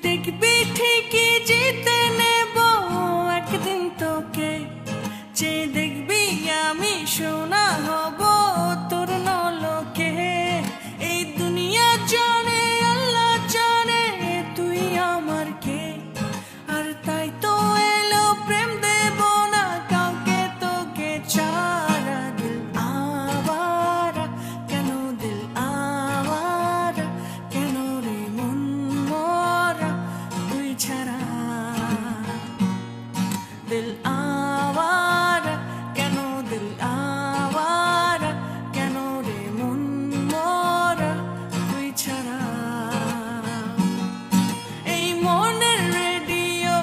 দেখবি ঠিকই জিতে নেব একদিন তোকে, যে দেখবি আমি সোনা হব তোর নলকে। এই দুনিয়া জানে আল্লাহ জানে তুই আমার কে, আর তাই তো এলো প্রেম দেব না কাউকে তোকে ছাড়া। দিল আওয়ারা কেন, দিল আওয়ারা কেন রে মন মরা তুই ছাড়া। দিল আওয়ারা কেন, দিল আওয়ারা কেন রে মন মরা তুই ছাড়া। এই মনের রেডিও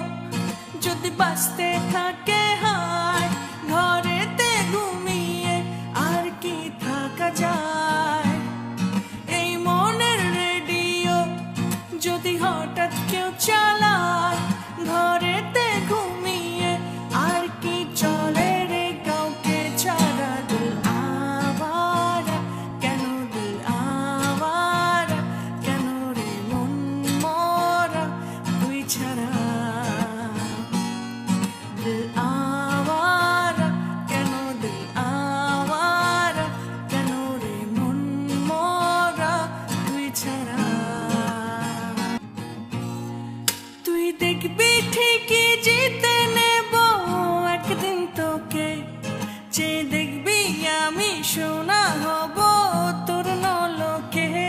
যদি বাজতে থাকে হায়, ঘরেতে ঘুমিয়ে আর কি থাকা যায়। এই মনের রেডিও যদি হঠাৎ কেউ চালায়, ঘরেতে ঘুমিয়ে আর কি চলে রে কাউকে ছাড়া। দিল আওয়ারা কেন, দিল আওয়ারা কেন রে মন মরা তুই ছাড়া। দিল আওয়ারা কেন, দিল আওয়ারা কেন রে মন মরা তুই ছাড়া। তুই দেখবি ঠিকই জিতে